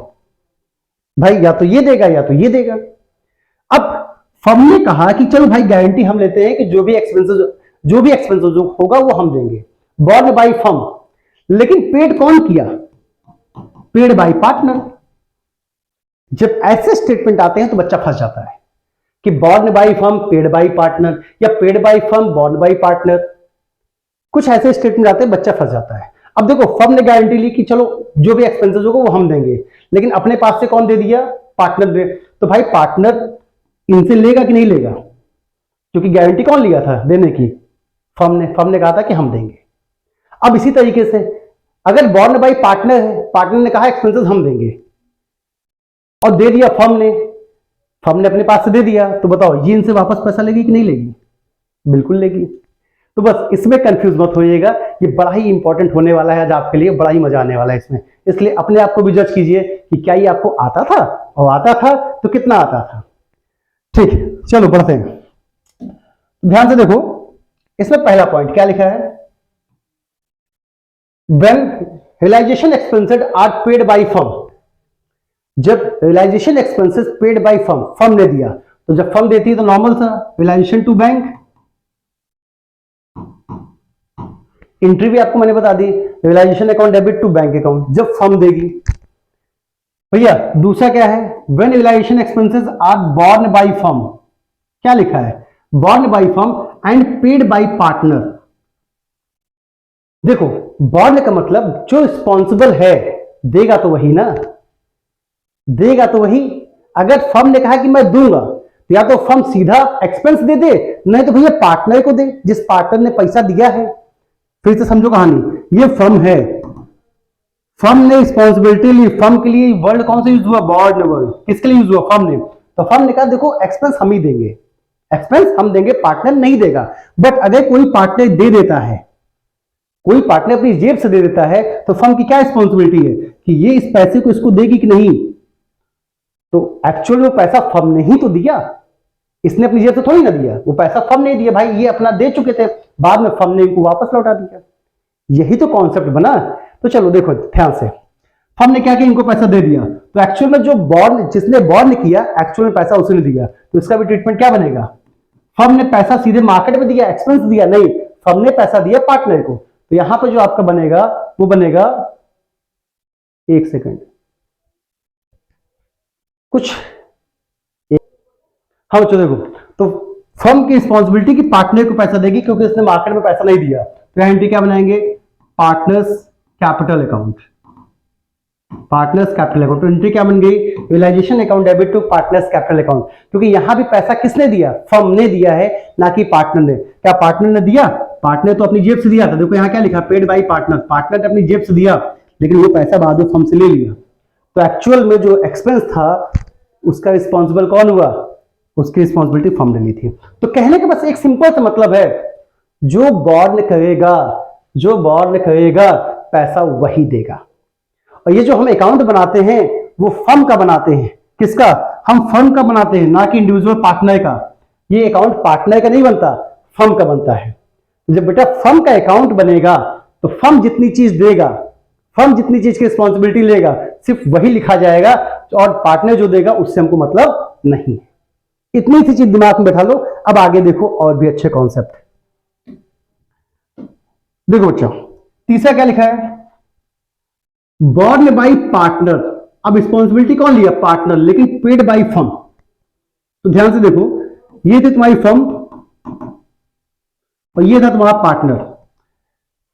भाई या तो ये देगा या तो ये देगा। अब फर्म ने कहा कि चलो भाई गारंटी हम लेते हैं कि जो भी एक्सपेंसेस जो होगा वो हम देंगे, बॉर्न बाय फर्म। लेकिन पेड कौन किया? Paid by partner. जब ऐसे स्टेटमेंट आते हैं तो बच्चा फंस जाता है कि borne by firm paid by partner या paid by firm borne by partner. कुछ ऐसे स्टेटमेंट आते हैं, बच्चा फंस जाता है। अब देखो फर्म ने गारंटी ली कि चलो जो भी एक्सपेंसेस होगा वो हम देंगे, लेकिन अपने पास से कौन दे दिया? पार्टनर दे। तो भाई पार्टनर इनसे लेगा कि नहीं लेगा? क्योंकि गारंटी कौन लिया था देने की? फर्म ने कहा था कि हम देंगे। अब इसी तरीके से अगर बॉर्न बाय पार्टनर है, पार्टनर ने कहा एक्सपेंसेस हम देंगे और दे दिया फर्म ने अपने पास से दे दिया, तो बताओ ये इनसे वापस पैसा लेगी कि नहीं लेगी? बिल्कुल लेगी। तो बस इसमें कंफ्यूज मत होइएगा, ये बड़ा ही इंपॉर्टेंट होने वाला है आज आपके लिए, बड़ा ही मजा आने वाला है इसमें। इसलिए अपने आप को भी जज कीजिए कि क्या ये आपको आता था, और आता था तो कितना आता था। ठीक, चलो बढ़ते हैं। ध्यान से देखो, इसमें पहला पॉइंट क्या लिखा है? When realization expenses are paid by firm, जब realisation expenses paid by firm ने दिया, तो जब फर्म देती है तो नॉर्मल था रियलाइजेशन टू बैंक, एंट्री भी आपको मैंने बता दी, realisation account debit to bank account जब फर्म देगी। भैया दूसरा क्या है? When realisation expenses are borne by firm, क्या लिखा है? Borne by firm and paid by partner. देखो बॉर्न का मतलब जो रिस्पॉन्सिबल है देगा तो वही ना, देगा तो वही। अगर फर्म ने कहा कि मैं दूंगा, तो या तो फर्म सीधा एक्सपेंस दे दे, नहीं तो भैया पार्टनर को दे जिस पार्टनर ने पैसा दिया है। फिर से समझो कहानी, ये फर्म है, फर्म ने रिस्पॉन्सिबिलिटी ली, फर्म के लिए वर्ड कौन सा यूज हुआ? Born word. किसके लिए यूज हुआ? फर्म ने। तो फर्म ने कहा देखो एक्सपेंस हम ही देंगे, एक्सपेंस हम देंगे, पार्टनर नहीं देगा। बट अगर कोई पार्टनर दे देता है, कोई पार्टनर अपनी जेब से दे देता है, तो फर्म की क्या रिस्पॉन्सिबिलिटी है कि ये इस पैसे को इसको देगी कि नहीं। तो एक्चुअल में पैसा फर्म ने ही तो दिया, इसने अपनी जेब से थोड़ी ना दिया, वो पैसा फर्म ने दिया। भाई ये अपना दे चुके थे, बाद में फर्म ने इनको वापस लौटा दिया। यही तो कॉन्सेप्ट बना। तो चलो देखो ध्यान से, फर्म ने क्या किया? इनको पैसा दे दिया, तो एक्चुअल में जो बॉर्न, जिसने बॉर्न किया, एक्चुअल में पैसा उसने दिया, तो इसका भी ट्रीटमेंट क्या बनेगा? फर्म ने पैसा सीधे मार्केट में दिया, एक्सपेंस दिया नहीं, फर्म ने पैसा दिया पार्टनर को। तो यहां पर जो आपका बनेगा वो बनेगा, एक सेकंड, कुछ हाँ बच्चों देखो, तो फर्म की रिस्पॉन्सिबिलिटी की पार्टनर को पैसा देगी क्योंकि उसने मार्केट में पैसा नहीं दिया। तो एंट्री क्या बनाएंगे? Partners capital account, partners capital account. Entry क्या बन गई? Realisation account debit to partners capital account, क्योंकि यहां भी पैसा किसने दिया? फर्म ने दिया है, ना कि पार्टनर ने। क्या पार्टनर ने दिया? पार्टनर तो अपनी जेब से दिया था। देखो यहाँ क्या लिखा? पेड बाय पार्टनर, पार्टनर ने अपनी जेब से दिया, लेकिन वो पैसा बाद में फर्म से ले लिया। तो एक्चुअल में जो एक्सपेंस था उसका रिस्पॉन्सिबल कौन हुआ? उसकी रिस्पॉन्सिबिलिटी फर्म ने ली थी। तो कहने का बस एक सिंपल सा मतलब है, जो बॉर्न करेगा, जो बॉर्न करेगा पैसा वही देगा। और ये जो हम अकाउंट बनाते हैं वो फर्म का बनाते हैं। किसका? हम फर्म का बनाते हैं, ना कि इंडिविजुअल पार्टनर का। ये अकाउंट पार्टनर का नहीं बनता, फर्म का बनता है। जब बेटा फर्म का अकाउंट बनेगा तो फर्म जितनी चीज देगा, फर्म जितनी चीज की रिस्पॉन्सिबिलिटी लेगा, सिर्फ वही लिखा जाएगा, और पार्टनर जो देगा उससे हमको मतलब नहीं। इतनी सी चीज दिमाग में बैठा लो। अब आगे देखो और भी अच्छे कॉन्सेप्ट। देखो बच्चों, तीसरा क्या लिखा है? Borne by partner. अब रिस्पॉन्सिबिलिटी कौन लिया? पार्टनर, लेकिन पेड बाय फर्म। तो ध्यान से देखो, ये थी तुम्हारी फर्म और ये था तुम्हारा पार्टनर।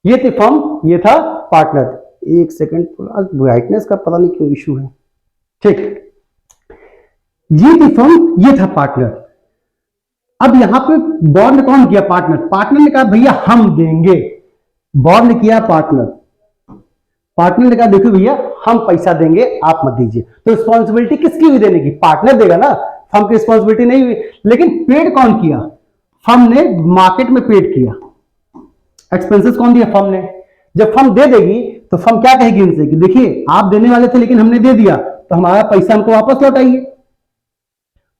ये थी फर्म, ये था पार्टनर। एक सेकंड, ब्राइटनेस का पता नहीं क्यों इशू है। ठीक, ये थी फर्म, ये था पार्टनर। अब यहां पे बॉर्ड ने कौन किया? पार्टनर। पार्टनर ने कहा भैया हम देंगे, बॉर्ड ने किया पार्टनर। पार्टनर ने कहा देखो भैया हम पैसा देंगे, आप मत दीजिए। तो रिस्पॉन्सिबिलिटी किसकी हुई देने की? पार्टनर देगा ना, फर्म की रिस्पॉन्सिबिलिटी नहीं हुई। लेकिन पेड कौन किया? फर्म ने मार्केट में पेड किया। एक्सपेंसेस कौन दिया? फर्म ने। जब फर्म दे देगी तो फर्म क्या कहेगी इनसे कि देखिए आप देने वाले थे लेकिन हमने दे दिया, तो हमारा पैसा हमको वापस लौटाइए।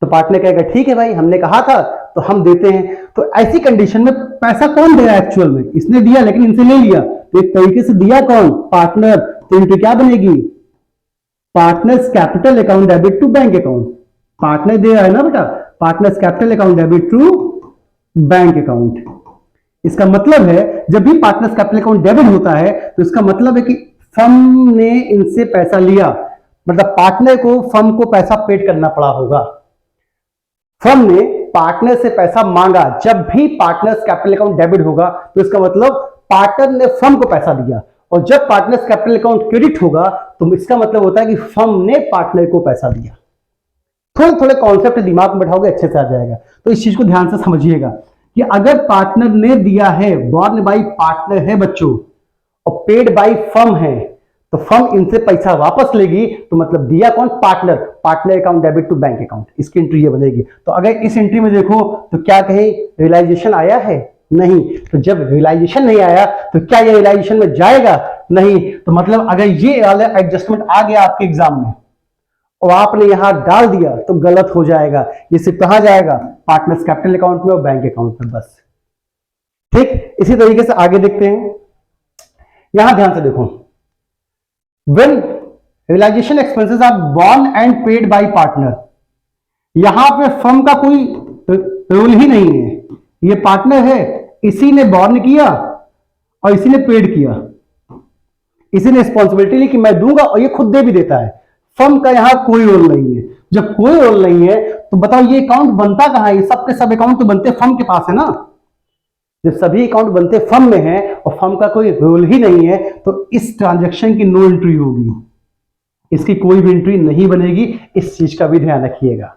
तो पार्टनर कहेगा ठीक है भाई, हमने कहा था तो हम देते हैं। तो ऐसी कंडीशन में पैसा कौन दे रहा है? एक्चुअल में इसने दिया लेकिन इनसे ले लिया, तो एक तरीके से दिया कौन? पार्टनर। तो इनकी क्या बनेगी? Partners capital account debit to bank account. Partner दे रहा है ना बेटा, partners capital account debit to bank account. इसका मतलब है जब भी पार्टनर्स कैपिटल अकाउंट डेबिट होता है तो इसका मतलब है कि फर्म ने इनसे पैसा लिया, मतलब पार्टनर को फर्म को पैसा पेड करना पड़ा होगा। फर्म ने पार्टनर से पैसा मांगा, जब भी पार्टनर्स कैपिटल अकाउंट डेबिट होगा तो इसका मतलब पार्टनर ने फर्म को पैसा दिया, और जब पार्टनर्स कैपिटल अकाउंट क्रेडिट होगा तो इसका मतलब होता है कि फर्म ने पार्टनर को पैसा दिया। थोड़े थोड़े कॉन्सेप्ट दिमाग में बैठाओगे अच्छे से आ जाएगा। तो इस चीज को ध्यान से समझिएगा कि अगर पार्टनर ने दिया है, बॉर्न बाई पार्टनर है बच्चों, और पेड बाई फर्म है, तो फर्म इनसे पैसा वापस लेगी, तो मतलब दिया कौन? Partner. Partner account debit to bank account, इसकी एंट्री ये बनेगी। तो अगर इस एंट्री में देखो तो क्या कहे? रियलाइजेशन आया है? नहीं। तो जब रियलाइजेशन नहीं आया तो क्या ये रियलाइजेशन में जाएगा? नहीं। तो मतलब अगर ये वाला एडजस्टमेंट आ गया आपके एग्जाम में और आपने यहां डाल दिया तो गलत हो जाएगा। ये सिर्फ कहां जाएगा? पार्टनर्स कैपिटल अकाउंट में और बैंक अकाउंट में, बस। ठीक, इसी तरीके से आगे देखते हैं। यहां ध्यान से देखो, when realization expenses are borne and paid by partner, यहां पे फर्म का कोई रोल ही नहीं है। ये पार्टनर है, इसी ने बॉर्न किया और इसी ने पेड किया, इसी ने रिस्पॉन्सिबिलिटी ली कि मैं दूंगा, और ये खुद दे भी देता है। फर्म का यहां कोई रोल नहीं है। जब कोई रोल नहीं है तो बताओ ये अकाउंट बनता कहां है? ये सबके सब अकाउंट तो बनते फर्म के पास है ना। जब सभी अकाउंट बनते फर्म में है और फर्म का कोई रोल ही नहीं है तो इस ट्रांजैक्शन की नो एंट्री होगी, इसकी कोई भी एंट्री नहीं बनेगी। इस चीज का भी ध्यान रखिएगा।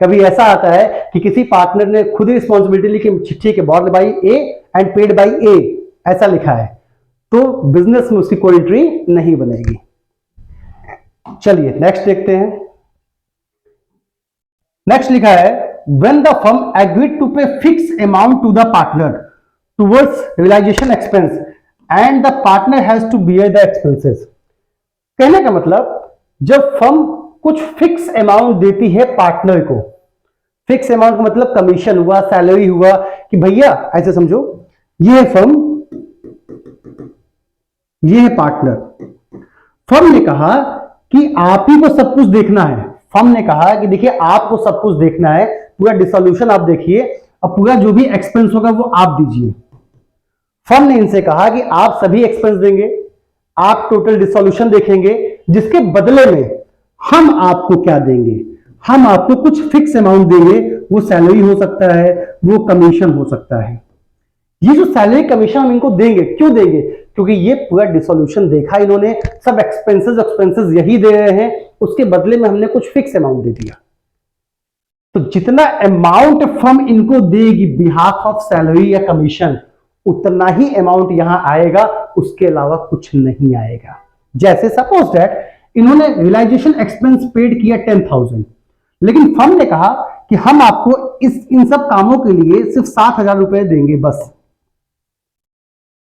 कभी ऐसा आता है कि किसी पार्टनर ने खुद ही रिस्पॉन्सिबिलिटी ली कि ठीक है borne by A and paid by A, ऐसा लिखा है, तो बिजनेस में उसकी कोई एंट्री नहीं बनेगी। चलिए नेक्स्ट देखते हैं। नेक्स्ट लिखा है when the firm agreed to pay fixed amount to the partner towards realization expense and the partner has to bear the expenses। कहने का मतलब जब फर्म कुछ फिक्स अमाउंट देती है पार्टनर को, फिक्स अमाउंट का मतलब कमीशन हुआ, सैलरी हुआ, कि भैया ऐसे समझो ये है फर्म, ये है पार्टनर। फर्म ने कहा कि आप ही को सब कुछ देखना है। फर्म ने कहा कि देखिए आपको सब कुछ देखना है, पूरा डिसोल्यूशन आप देखिए और पूरा जो भी एक्सपेंस होगा वो आप दीजिए। फर्म ने इनसे कहा कि आप सभी एक्सपेंस देंगे, आप टोटल डिसोल्यूशन देखेंगे, जिसके बदले में हम आपको क्या देंगे? हम आपको कुछ फिक्स अमाउंट देंगे। वो सैलरी हो सकता है, वो कमीशन हो सकता है। ये जो सैलरी कमीशन हम इनको देंगे, क्यों देंगे? क्योंकि ये पूरा डिसोल्यूशन देखा इन्होंने, सब एक्सपेंसेस यही दे रहे हैं, उसके बदले में हमने कुछ फिक्स अमाउंट दे दिया। तो जितना अमाउंट फर्म इनको देगी बिहाफ ऑफ सैलरी या कमीशन, उतना ही अमाउंट यहां आएगा, उसके अलावा कुछ नहीं आएगा। जैसे सपोज दैट इन्होंने रियलाइजेशन एक्सपेंस पेड किया 10,000, लेकिन फर्म ने कहा कि हम आपको इन सब कामों के लिए सिर्फ 7,000 रुपए देंगे बस।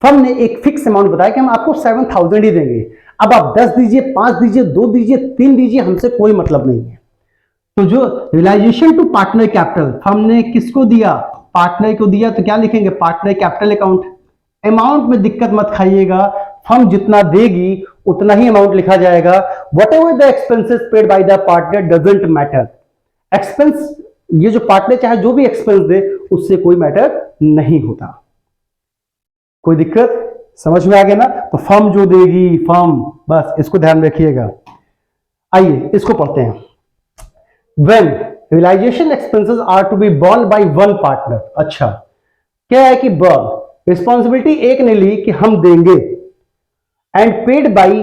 फर्म ने एक फिक्स अमाउंट बताया कि हम आपको 7,000 ही देंगे। अब आप 10 दीजिए, 5 दीजिए, 2 दीजिए, 3 दीजिए, हमसे कोई मतलब नहीं है। तो जो realisation to partner capital firm ने किसको दिया? पार्टनर को दिया। तो क्या लिखेंगे? Partner capital account. अमाउंट में दिक्कत मत खाइएगा, फर्म जितना देगी उतना ही अमाउंट लिखा जाएगा। What ever the expenses paid by the partner doesn't matter. Expense, ये जो पार्टनर चाहे जो भी एक्सपेंस दे उससे कोई मैटर नहीं होता। कोई दिक्कत? समझ में आ गया ना? तो फर्म जो देगी, फर्म, बस इसको ध्यान रखिएगा। आइए इसको पढ़ते हैं। When realization expenses are to be borne by one partner, अच्छा क्या है कि born रिस्पॉन्सिबिलिटी एक ने ली कि हम देंगे, and paid by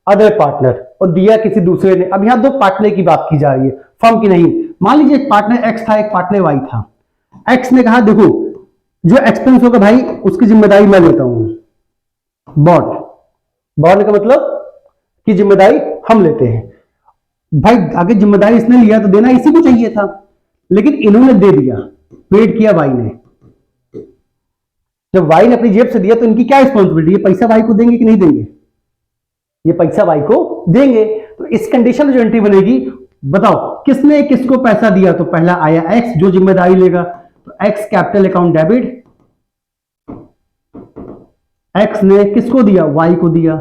other partner, और दिया किसी दूसरे ने। अब यहां दो पार्टनर की बात की जा रही है, फर्म की नहीं। मान लीजिए एक पार्टनर एक्स था, एक पार्टनर वाई था। एक्स ने कहा देखो जो एक्सपेंस होगा भाई उसकी जिम्मेदारी मैं लेता हूं, बॉन्ड। बॉन्ड का मतलब कि जिम्मेदारी हम लेते हैं। भाई अगर जिम्मेदारी इसने लिया तो देना इसी को चाहिए था, लेकिन इन्होंने दे दिया, पेड किया वाई ने। जब वाई ने अपनी जेब से दिया तो इनकी क्या रिस्पॉन्सिबिलिटी है, पैसा वाई को देंगे कि नहीं देंगे? ये पैसा वाई को देंगे। तो इस कंडीशन में जो एंट्री बनेगी, बताओ किसने किसको पैसा दिया? तो पहला आया एक्स जो जिम्मेदारी लेगा, तो x capital account debit. X ने किसको दिया? वाई को दिया,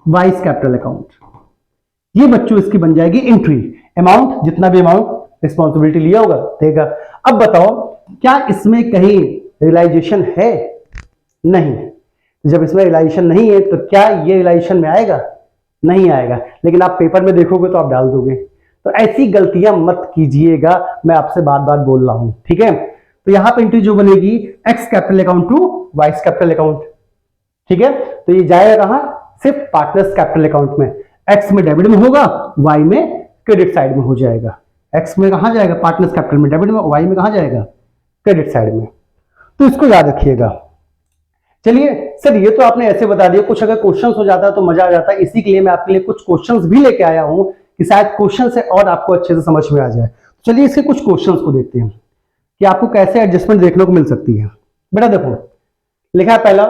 वाइस कैपिटल अकाउंट। ये बच्चों इसकी बन जाएगी एंट्री। अमाउंट जितना भी अमाउंट रिस्पॉन्सिबिलिटी लिया होगा देगा। अब बताओ क्या इसमें कहीं रियलाइजेशन है? नहीं। जब इसमें रियलाइजेशन नहीं है तो क्या ये रियलाइजेशन में आएगा? नहीं आएगा। लेकिन आप पेपर में देखोगे तो आप डाल दोगे। तो ऐसी गलतियां मत कीजिएगा, मैं आपसे बार बार बोल रहा हूं, ठीक है? तो यहां पर एंट्री जो बनेगी, X capital account to Y's capital account, ठीक है? तो ये जाएगा कहां? सिर्फ पार्टनर्स कैपिटल अकाउंट में। एक्स में डेबिट में होगा, वाई में क्रेडिट साइड में हो जाएगा। एक्स में कहां जाएगा? पार्टनर्स कैपिटल में डेबिट में, वाई में कहां जाएगा? क्रेडिट साइड में। तो इसको याद रखिएगा। चलिए सर ये तो आपने ऐसे बता दिया, कुछ अगर क्वेश्चंस हो जाता तो मजा आ जाता। इसी के लिए मैं आपके लिए कुछ क्वेश्चंस भी लेके आया हूं कि शायद क्वेश्चन से और आपको अच्छे से समझ में आ जाए। चलिए इसके कुछ क्वेश्चंस को देखते हैं कि आपको कैसे एडजस्टमेंट देखने को मिल सकती है। बेटा देखो लिखा है पहला,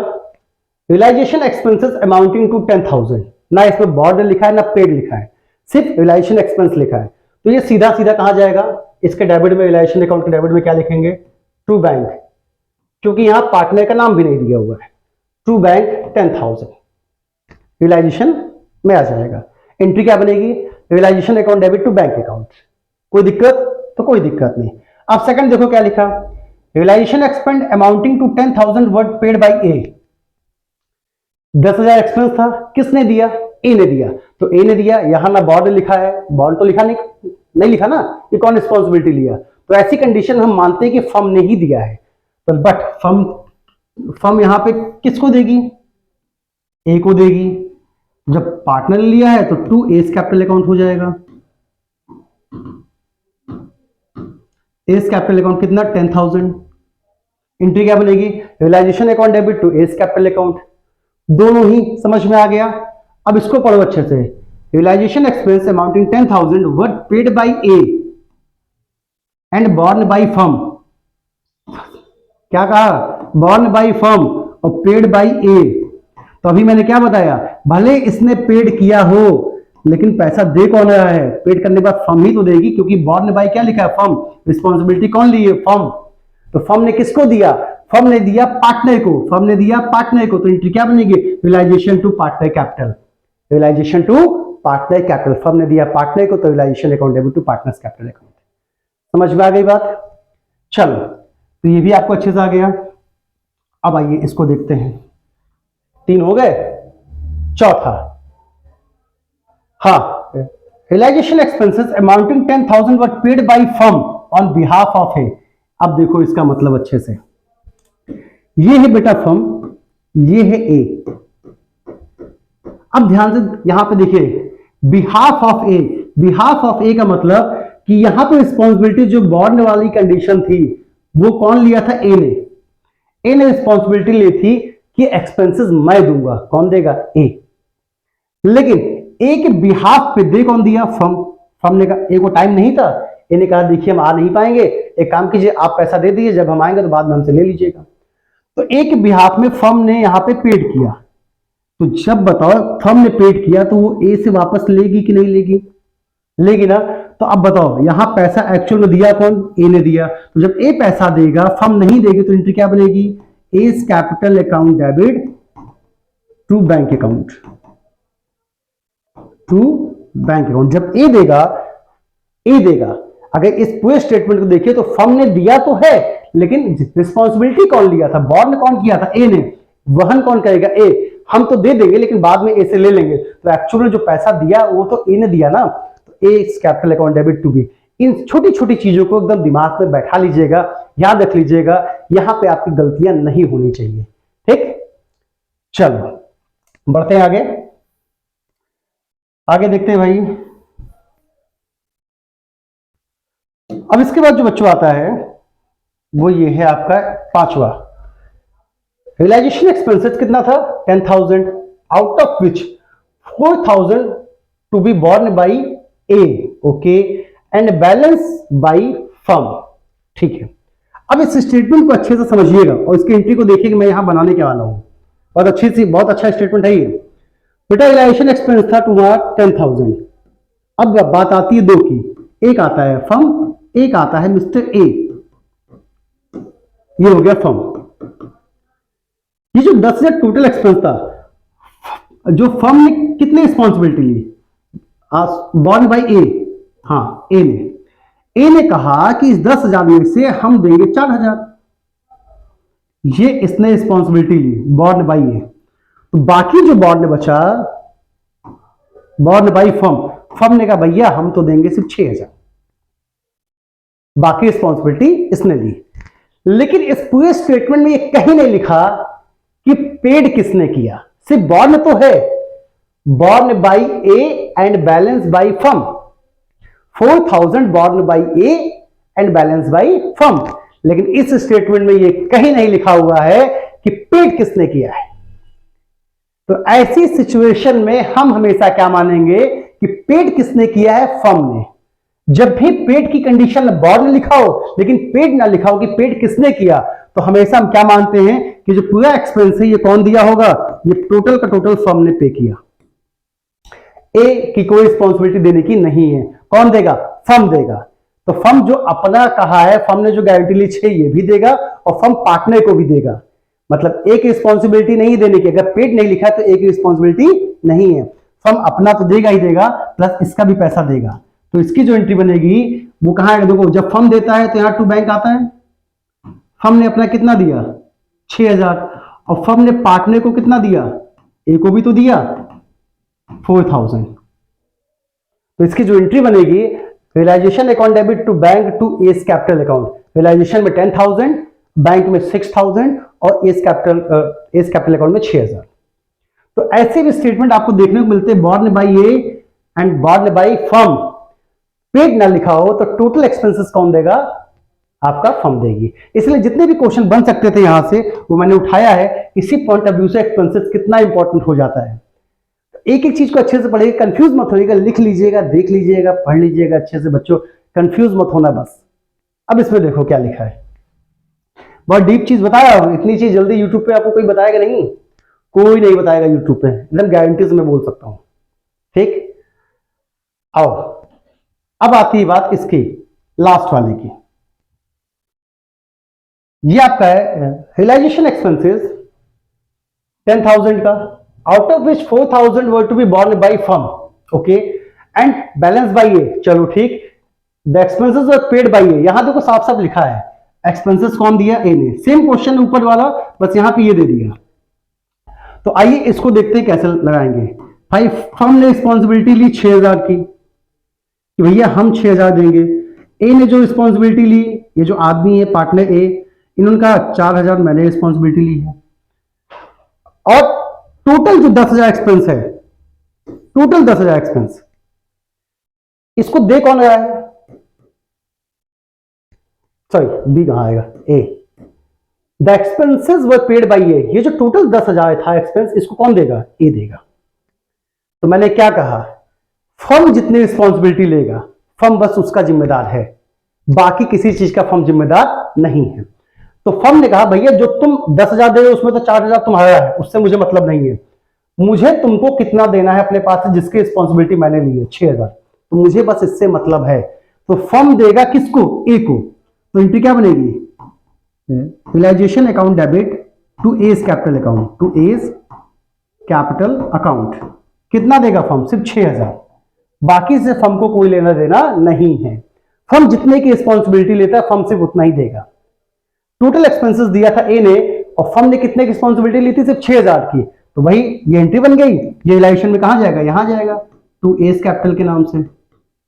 रियलाइजेशन एक्सपेंसेस अमाउंटिंग टू 10,000। ना इसमें बॉर्डर लिखा है ना पेड लिखा है, सिर्फ रियलाइजेशन एक्सपेंस लिखा है। तो ये सीधा सीधा कहां जाएगा? इसके डेबिट में, रियलाइजेशन अकाउंट के डेबिट में क्या लिखेंगे? टू बैंक, क्योंकि यहां पार्टनर का नाम भी नहीं दिया हुआ है। टू बैंक 10,000 रियलाइजेशन में आ जाएगा। एंट्री क्या बनेगी? Realisation account debit to bank account. कोई दिक्कत? तो कोई दिक्कत नहीं। अब सेकंड देखो क्या लिखा, realisation expend amounting to 10,000 were paid by A. 10,000 expense था, किसने दिया? ए ने दिया। तो ए ने दिया, यहां ना बॉन्ड लिखा है, बॉन्ड तो लिखा नहीं लिखा ना, ये कौन रिस्पॉन्सिबिलिटी लिया? तो ऐसी कंडीशन हम मानते हैं कि फर्म ने ही दिया है। तो बट फर्म यहां पे किसको देगी? ए को देगी। जब पार्टनर लिया है तो टू एस कैपिटल अकाउंट हो जाएगा। एस कैपिटल अकाउंट कितना? 10,000। एंट्री क्या बनेगी? Realisation account debit to A's capital account. दोनों ही समझ में आ गया। अब इसको पढ़ो अच्छे से। Realisation expense amounting 10,000 were paid by A and borne by firm. क्या कहा? बॉर्न बाय फर्म और पेड बाय ए। तो अभी मैंने क्या बताया, भले इसने पेड किया हो लेकिन पैसा दे कौन रहा है? पेड करने के बाद फर्म ही तो देगी, क्योंकि बॉर्न बाय क्या लिखा है? फर्म। रिस्पॉन्सिबिलिटी कौन ली है? फर्म। तो फर्म ने किसको दिया? फर्म ने दिया पार्टनर को। फर्म ने दिया पार्टनर को, तो एंट्री क्या बनेगी? Realisation to partner capital. Realisation to partner capital. Firm ने दिया पार्टनर को, तो realisation account debit to partners capital account. समझ में आ गई बात? चलो तो ये भी आपको अच्छे से आ गया। अब आइए इसको देखते हैं। 3 हो गए। चौथा, हाँ, realisation expenses amounting 10,000 were paid by firm on behalf of A. अब देखो इसका मतलब अच्छे से, ये है बेटा फर्म, ये है ए। अब ध्यान से यहां पे देखिए, behalf of A. Behalf of A का मतलब कि यहां पे रिस्पॉन्सिबिलिटी जो बॉन्ड वाली कंडीशन थी वो कौन लिया था? ए ने। ए ने रिस्पॉन्सिबिलिटी ली थी कि एक्सपेंसेस मैं दूंगा। कौन देगा? ए। लेकिन ए के बिहाफ पे दे कौन दिया? फर्म। फर्म ने कहा, ए को टाइम नहीं था, ए ने कहा देखिए हम आ नहीं पाएंगे, एक काम कीजिए आप पैसा दे दीजिए, जब हम आएंगे तो बाद में हमसे ले लीजिएगा। तो ए के बिहाफ में फर्म ने यहां पे पेड किया। तो जब बताओ फर्म ने पेड किया तो वो ए से वापस लेगी कि नहीं लेगी? लेगी ना। तो अब बताओ यहां पैसा एक्चुअल में दिया कौन? ए ने दिया। तो जब ए पैसा देगा, फर्म नहीं देगी, तो एंट्री क्या बनेगी? A's capital account debit to bank account. To bank account. जब ए देगा, ए देगा। अगर इस पूरे स्टेटमेंट को देखिए तो फर्म ने दिया तो है, लेकिन रिस्पॉन्सिबिलिटी कौन लिया था? बॉन्ड कौन किया था? ए ने। वहन कौन करेगा? ए। हम तो दे देंगे लेकिन बाद में ए से ले लेंगे। तो एक्चुअली जो पैसा दिया वो तो ए ने दिया ना। तो A capital account debit to B. इन छोटी छोटी चीजों को एकदम दिमाग में बैठा लीजिएगा, याद रख लीजिएगा, यहां पे आपकी गलतियां नहीं होनी चाहिए। ठीक, चलो बढ़ते हैं आगे। आगे देखते हैं भाई। अब इसके बाद जो बच्चों आता है वो ये है आपका पांचवा। रियलाइजेशन एक्सपेंसेस कितना था? 10,000, out of which 4,000 to be borne by A, okay, and balance by firm. ठीक है, अब इस स्टेटमेंट को अच्छे से समझिएगा और इसकी एंट्री को देखिए कि मैं यहां बनाने के वाला हूं। बहुत अच्छा स्टेटमेंट है ये। बेटा रियलाइजेशन एक्सपेंस था तुम्हारा 10,000। अब बात आती है दो की, एक आता है फर्म, एक आता है मिस्टर ए। ये हो गया फर्म। ये जो 10,000 टोटल एक्सपेंस था, जो फर्म ने कितनी रिस्पॉन्सिबिलिटी ली? बॉर्न बाय ए, हाँ ए ने कहा कि इस 10,000 में से हम देंगे 4,000। ये इसने responsibility Lee, born bye A. तो बाकी जो बॉर्न बचा, बॉर्न बाय फर्म ने कहा भैया हम तो देंगे सिर्फ 6,000। बाकी रिस्पॉन्सिबिलिटी इसने ली। लेकिन इस पूरे स्टेटमेंट में ये कहीं नहीं लिखा कि पेड किसने किया। सिर्फ बॉर्न तो है, borne by A and balance by firm. 4,000 born by A and balance by firm. लेकिन इस स्टेटमेंट में ये कहीं नहीं लिखा हुआ है कि पेड किसने किया है। तो ऐसी सिचुएशन में हम हमेशा क्या मानेंगे कि पेड किसने किया है? फर्म ने। जब भी पेड की कंडीशन बॉर्न लिखा हो लेकिन पेड ना लिखा हो कि पेड किसने किया, तो हमेशा हम क्या मानते हैं कि जो पूरा एक्सपेंस है ये कौन दिया होगा? ये टोटल का टोटल फर्म ने पे किया। ए की कोई रिस्पॉन्सिबिलिटी देने की नहीं है। कौन देगा? फर्म देगा। तो फर्म जो अपना कहा है, फर्म ने जो गारंटी ली 6 ये भी देगा और फर्म पार्टनर को भी देगा। मतलब एक रिस्पॉन्सिबिलिटी नहीं देने की। अगर पेड नहीं लिखा है तो एक रिस्पॉन्सिबिलिटी नहीं है। फर्म अपना तो देगा ही देगा, प्लस इसका भी पैसा देगा। तो इसकी जो एंट्री बनेगी वो कहां है? देखो, जब फर्म देता है तो यहां टू बैंक आता है। फर्म ने अपना कितना दिया? 6,000। और फर्म ने पार्टनर को कितना दिया? ए को भी तो दिया 4,000। तो इसकी जो एंट्री बनेगी, realisation account debit to bank to A's capital account. Realisation में 10,000, बैंक में 6,000 और एस कैपिटल अकाउंट में 6,000। तो ऐसे भी स्टेटमेंट आपको देखने को मिलते हैं, born by A and born by firm. Paid ना लिखा हो तो टोटल एक्सपेंसेस कौन देगा? आपका फर्म देगी। इसलिए जितने भी क्वेश्चन बन सकते थे यहां से वो मैंने उठाया है। इसी पॉइंट ऑफ व्यू से एक्सपेंसेस कितना इंपॉर्टेंट हो जाता है। एक एक चीज को अच्छे से पढ़िएगा, कंफ्यूज मत होइएगा, लिख लीजिएगा, देख लीजिएगा, पढ़ लीजिएगा अच्छे से बच्चों, कंफ्यूज मत होना बस। अब इसमें देखो क्या लिखा है, बहुत डीप चीज बताया। इतनी चीज जल्दी यूट्यूब पे आपको कोई बताएगा नहीं, कोई नहीं बताएगा यूट्यूब पे, एकदम गारंटी से मैं बोल सकता हूं। ठीक, आओ अब आती है बात इसकी लास्ट वाले की। ये आपका है रियलाइजेशन एक्सपेंसेस 10,000 का, out of which 4,000 were to be borne by firm, okay, and balance by A. चलो ठीक, the expenses were paid by A. यहां देखो साफ साफ लिखा है एक्सपेंसेस कौन दिया? ए ने। सेम क्वेश्चन ऊपर वाला, बस यहां पे ये दे दिया। तो आइए इसको देखते हैं कैसे लगाएंगे। भाई फर्म ने रिस्पॉन्सिबिलिटी ली 6,000 की कि भैया हम 6,000 देंगे। ए ने जो रिस्पॉन्सिबिलिटी ली, ये जो आदमी है पार्टनर ए, इन्होंने कहा 4,000 मैंने रिस्पॉन्सिबिलिटी ली है। और टोटल जो 10,000 एक्सपेंस है, टोटल 10,000 एक्सपेंस, इसको दे कौन रहा है? सॉरी, बी कहां आएगा? A. The expenses were paid by A. ये जो टोटल 10,000 था एक्सपेंस, इसको कौन देगा? ए देगा। तो मैंने क्या कहा, फर्म जितनी रिस्पॉन्सिबिलिटी लेगा, फर्म बस उसका जिम्मेदार है, बाकी किसी चीज का फर्म जिम्मेदार नहीं है। तो फर्म ने कहा भैया जो तुम 10,000 दे रहे हो उसमें तो 4,000 तुम्हारा है, उससे मुझे मतलब नहीं है, मुझे तुमको कितना देना है अपने पास से जिसकी रिस्पॉन्सिबिलिटी मैंने ली है 6,000, तो मुझे बस इससे मतलब है। तो फर्म देगा किसको? ए को। तो एंट्री क्या बनेगी? Realisation account debit to A's capital account, to A's capital account. कितना देगा फर्म? सिर्फ 6,000। बाकी से फर्म को कोई लेना देना नहीं है। फर्म जितने की रिस्पॉन्सिबिलिटी लेता है फर्म सिर्फ उतना ही देगा। टोटल एक्सपेंसेस दिया था ए ने और फर्म ने कितने की रिस्पॉन्सिबिलिटी ली थी? सिर्फ 6,000 की। तो भाई ये एंट्री बन गई। ये रियलाइजेशन में कहां जाएगा? यहां जाएगा, टू एस कैपिटल के नाम से,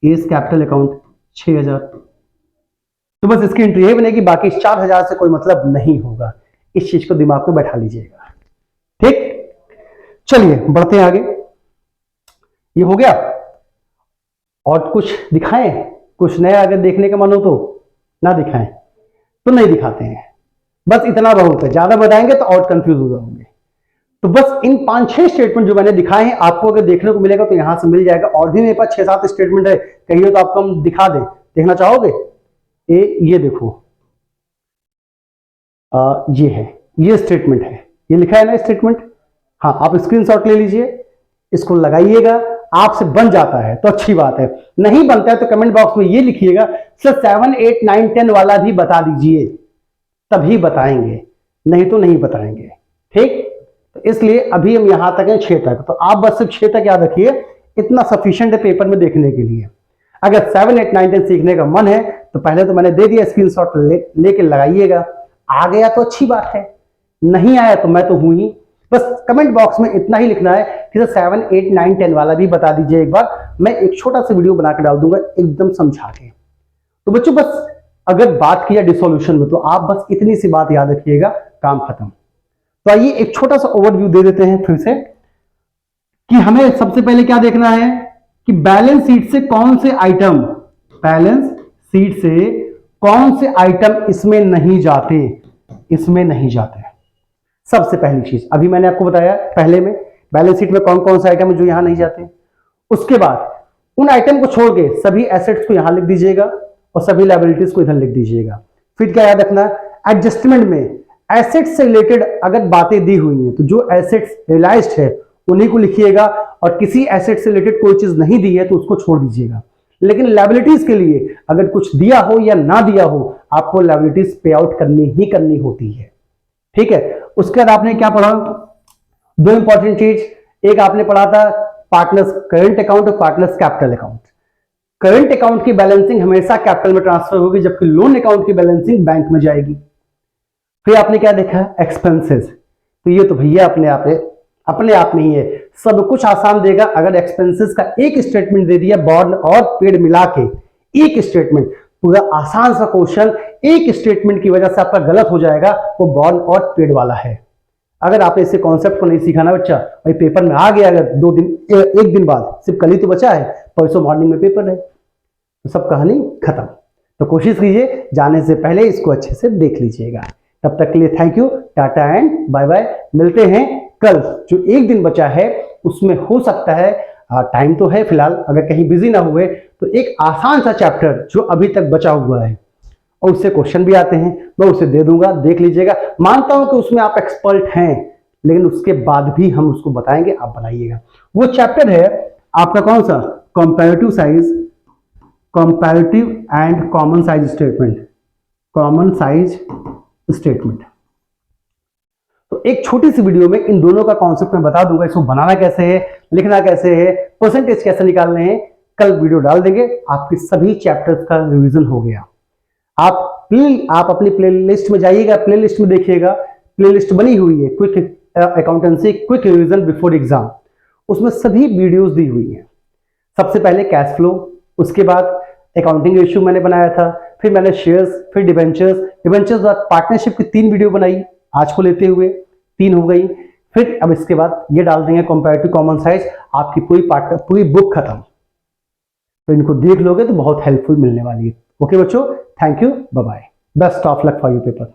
एस कैपिटल अकाउंट 6,000। तो बस इसकी एंट्री यही बनेगी, बाकी 4,000 से कोई मतलब नहीं होगा। इस चीज को दिमाग में बैठा लीजिएगा। ठीक, चलिए बढ़ते हैं आगे। ये हो गया। और कुछ दिखाएं, कुछ नया अगर देखने का मन हो तो ना दिखाएं तो नहीं दिखाते हैं, बस इतना बहुत है। ज्यादा बताएंगे तो और कंफ्यूज हो जाओगे। तो बस इन 5-6 स्टेटमेंट जो मैंने दिखाए हैं आपको अगर देखने को मिलेगा तो यहां से मिल जाएगा। और भी मेरे पास 6-7 स्टेटमेंट है, कहिए तो आपको हम दिखा दें, देखना चाहोगे? ये देखो, ये है, ये स्टेटमेंट है, ये लिखा है ना स्टेटमेंट। हाँ, आप स्क्रीनशॉट ले लीजिए, इसको लगाइएगा। आपसे बन जाता है तो अच्छी बात है, नहीं बनता है तो कमेंट बॉक्स में ये लिखिएगा सर 7, 8, 9, 10 वाला भी बता दीजिए, तभी बताएंगे, नहीं तो नहीं बताएंगे। ठीक, तो इसलिए अभी हम यहां तक हैं 6 तक, तो आप बस सिर्फ 6 तक याद रखिए, इतना सफिशिएंट है पेपर में देखने के लिए। अगर 7, 8, 9, 10 सीखने का मन है तो पहले तो मैंने दे दिया, स्क्रीनशॉट लेके लगाइएगा। आ गया तो अच्छी बात है, नहीं आया तो मैं तो हूं ही। बस कमेंट बॉक्स में इतना ही लिखना है कि सर 7, 8, 9, 10 वाला भी बता दीजिए एक बार, मैं एक छोटा सा वीडियो बना के डाल दूंगा एकदम समझा के। तो बच्चों बस अगर बात किया डिसोल्यूशन में तो आप बस इतनी सी बात याद रखिएगा, काम खत्म। तो आइए एक छोटा सा ओवरव्यू दे देते हैं फिर से, कि हमें सबसे पहले क्या देखना है कि बैलेंस शीट से कौन से आइटम, बैलेंस शीट से कौन से आइटम इसमें नहीं जाते, इसमें नहीं जाते। सबसे पहली चीज अभी मैंने आपको बताया पहले में, बैलेंस शीट में कौन कौन से आइटम है जो यहां नहीं जाते। उसके बाद उन आइटम को छोड़ के सभी एसेट्स को यहां लिख दीजिएगा और सभी लायबिलिटीज को इधर लिख दीजिएगा। फिर क्या याद रखना, एडजस्टमेंट में एसेट्स से रिलेटेड अगर बातें दी हुई हैं तो जो एसेट्स रियलाइज्ड है उन्हीं को लिखिएगा, और किसी एसेट से रिलेटेड कोई चीज नहीं दी है तो उसको छोड़ दीजिएगा। लेकिन लायबिलिटीज के लिए अगर कुछ दिया हो या ना दिया हो, आपको लायबिलिटीज पे आउट करनी ही करनी होती है। ठीक है, उसके बाद आपने क्या पढ़ा, 2 इंपॉर्टेंट चीज, एक आपने पढ़ा था पार्टनर्स करंट अकाउंट और partners capital account. Current account की बैलेंसिंग हमेशा कैपिटल में ट्रांसफर होगी, जबकि लोन अकाउंट की बैलेंसिंग बैंक में जाएगी। फिर आपने क्या देखा, एक्सपेंसेस। तो ये तो भैया अपने आप में ही है, सब कुछ आसान देगा अगर एक्सपेंसेस का एक स्टेटमेंट दे दिया, बॉर्न और पेड मिला के एक स्टेटमेंट, पूरा आसान सा क्वेश्चन एक स्टेटमेंट की वजह से आपका गलत हो जाएगा, वो बॉर्न और पेड वाला है। अगर आपने इसे कॉन्सेप्ट को नहीं सीखा ना बच्चा, भाई पेपर में आ गया अगर 2 दिन 1 दिन बाद, सिर्फ कल ही तो बचा है, परसों मॉर्निंग में पेपर है, तो सब कहानी खत्म। तो कोशिश कीजिए जाने से पहले इसको अच्छे से देख लीजिएगा। तब तक के लिए thank you, tata and bye bye. मिलते हैं कल, जो 1 दिन बचा है उसमें हो सकता है, टाइम तो है फिलहाल, अगर कहीं बिजी ना हुए तो एक आसान सा चैप्टर जो अभी तक बचा हुआ है और उससे क्वेश्चन भी आते हैं, मैं उसे दे दूंगा, देख लीजिएगा। मानता हूं कि उसमें आप एक्सपर्ट हैं, लेकिन उसके बाद भी हम उसको बताएंगे, आप बनाइएगा। वो चैप्टर है आपका कौन सा, comparative size, comparative and common size statement, common size statement. तो एक छोटी सी वीडियो में इन दोनों का कॉन्सेप्ट मैं बता दूंगा, इसको बनाना कैसे है, लिखना कैसे है, परसेंटेज कैसे निकालने हैं, कल वीडियो डाल देंगे। आपके सभी चैप्टर्स का रिवीजन हो गया। आप अपनी प्लेलिस्ट में जाइएगा, प्लेलिस्ट में देखिएगा, प्लेलिस्ट बनी हुई है quick accountancy quick revision before exam, उसमें सभी वीडियोस दी हुई हैं। सबसे पहले कैश फ्लो, उसके बाद अकाउंटिंग रेशियो मैंने बनाया था, फिर मैंने शेयर्स, फिर डिवेंचर्स बाद पार्टनरशिप की 3 वीडियो बनाई, आज को लेते हुए 3 हो गई। फिर अब इसके बाद ये डाल देंगे कंपैरेटिव कॉमन साइज, आपकी पूरी बुक खत्म। तो इनको देख लोगे तो बहुत हेल्पफुल मिलने वाली है। ओके बच्चों, thank you, bye bye, best of luck for your paper.